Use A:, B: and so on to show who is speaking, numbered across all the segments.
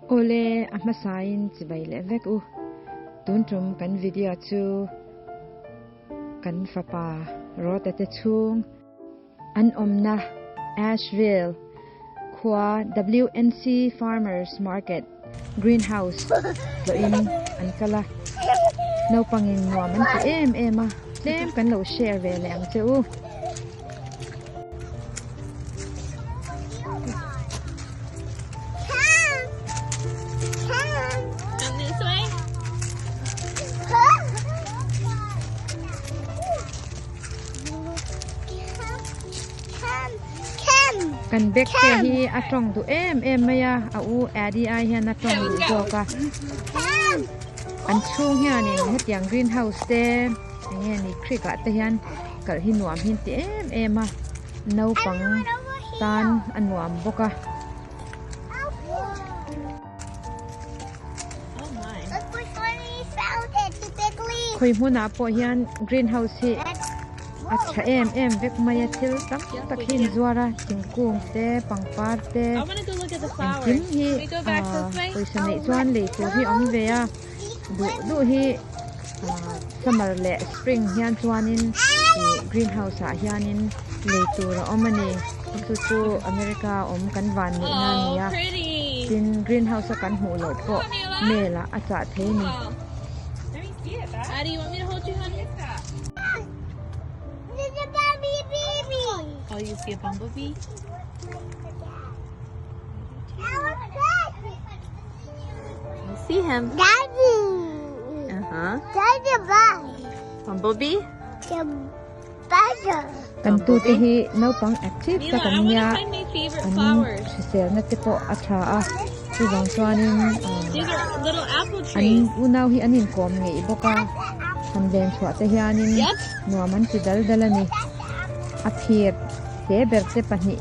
A: Ole amasain chibai vek u tuntrum kan video chu kan fapa rota te chung an omna Asheville kwa WNC Farmers Market Greenhouse lo in an kala no pangin nuam an ti em tlem kan lo share ve le ang chu kan bek te hi atong tu em maya au adi ai hian atong du zoka an chung hian ni hetiang greenhouse te nge ni krika te hian kal hi nuam hin ti em no pang tan an nuam boka khoi huna po hian greenhouse hi acha em vek maya thil tam takhin zuara chhungkua te pangpar te kim hi poisa nei chuan le tu hi om ve a du hi summer le spring hian chuanin greenhouse a hianin le tu ra omani chu America om kan van ni na nia tin greenhouse kan hu lo po mela acha thei ni
B: How do you want me to hold you, honey? Oh, you see a bumblebee? You see him?
C: Daddy.
B: Daddy, bumblebee?
A: Kan tu te hi no pang active
B: Mila,
A: ta kan
B: I want
A: nya
B: to find my favorite flowers.
A: sel na te po atha a chu bang chuanin
B: These are little apple
A: an
B: trees.
A: unaw hi anin kom ngei boka han len chwa te hianin
B: Yep.
A: nuaman ti dalani a phir te ber te pani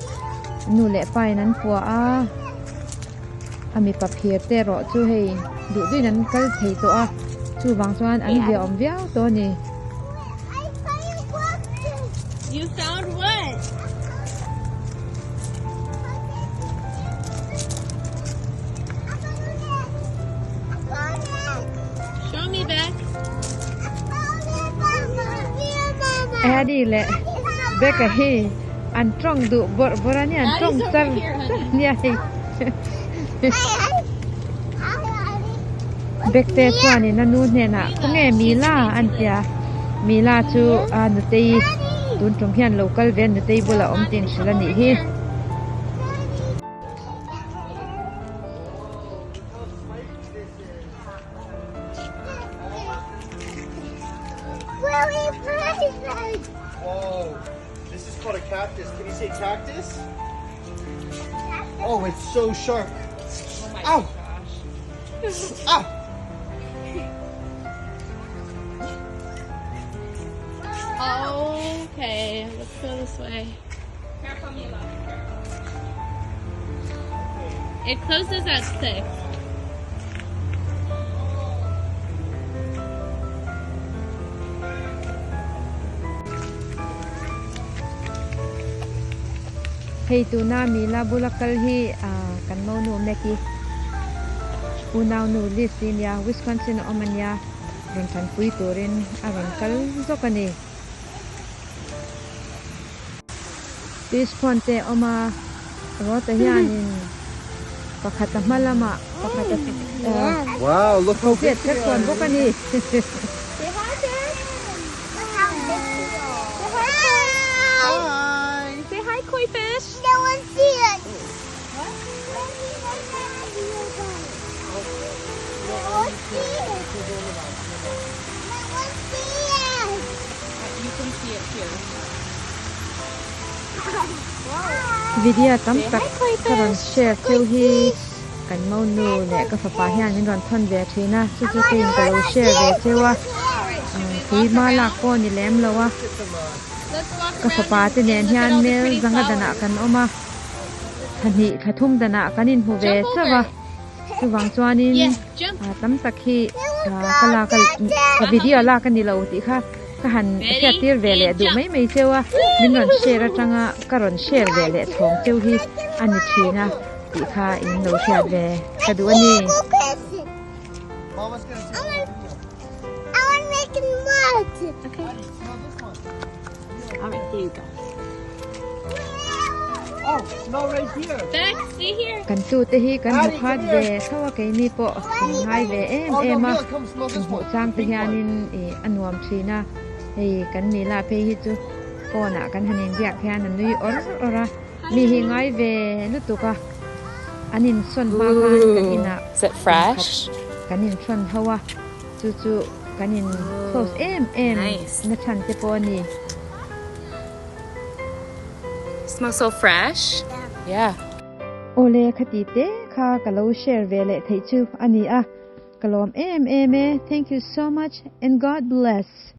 A: nu le pai nan puwa a ami pa phir te ro chu hei du dui nan kal thei to a chu bang chuan an dia om viau to ni
B: You found what? Show me back.
A: adi le beka hi an trong du borani an trong
B: Daddy's
A: sar
B: over here, honey.
A: nia hi bekte chuani nanu hena kunge mila antia mila chu anu tei tun trong hian local ven nu tei bula om tin silani hi
D: Whoa, this is called a cactus. Can you say cactus? Oh, it's so sharp. Ow! Ow!
B: Okay, let's go this way. Careful, Mila. It closes at 6.
A: hei tu na mila bulakal hi kan mo nu meki unaw nu lisin ya Wisconsin omania ron kan pui turin aron kal zokani this ponte oma rota hianin pakhata malama pakhata
D: Wow, look how
A: okay
D: big
A: tek kon bokani
B: Say hi, Dad.
D: Hi!
B: Say hi, koi fish.
C: No one see it.
B: You can see it here.
A: video tam tak karon share cheu hi kan mo nu le ka fa pa hian min ron thon ve thina chu chu tin ka lo share ve chewa ti ma la ko ni lem lowa
B: Let's walk
A: ka fa pa te nen hian mel zanga dana kan oma thani thathum dana kanin hu ve chawa chu wang chuanin
B: Yeah, jump.
A: tam tak hi kala ka video la kan ni lo ti kha ka han ka tir ve le du mai chewa min ron share atanga karon share ve le thong cheu hi ani thina ti kha in lo hriat ve ka du ani
D: Mama's gonna take
C: I want to make it mud.
B: Okay.
D: smell this one.
B: All right, here you go.
D: Oh, smell right here.
B: Bex, see here.
A: kan tu te hi kan mu khat ve thawa ke ni po thing hai ve
D: Oh
A: em
D: no,
A: a
D: here, come smell this
A: mu
D: one.
A: chang te
D: Pink one.
A: hianin anuam thina kan mi la phe hi chu pona kan hanin biak hian an nui ora mi hi ngai ve lu tu ka anin son ba khan kan ina
B: Is it fresh?
A: kanin son hawa chu kanin close em
B: Nice.
A: na chan te po ni
B: Smells so fresh. Yeah.
A: ole khati te kha kalo share ve le thei chu ani a kalom em thank you so much and God bless.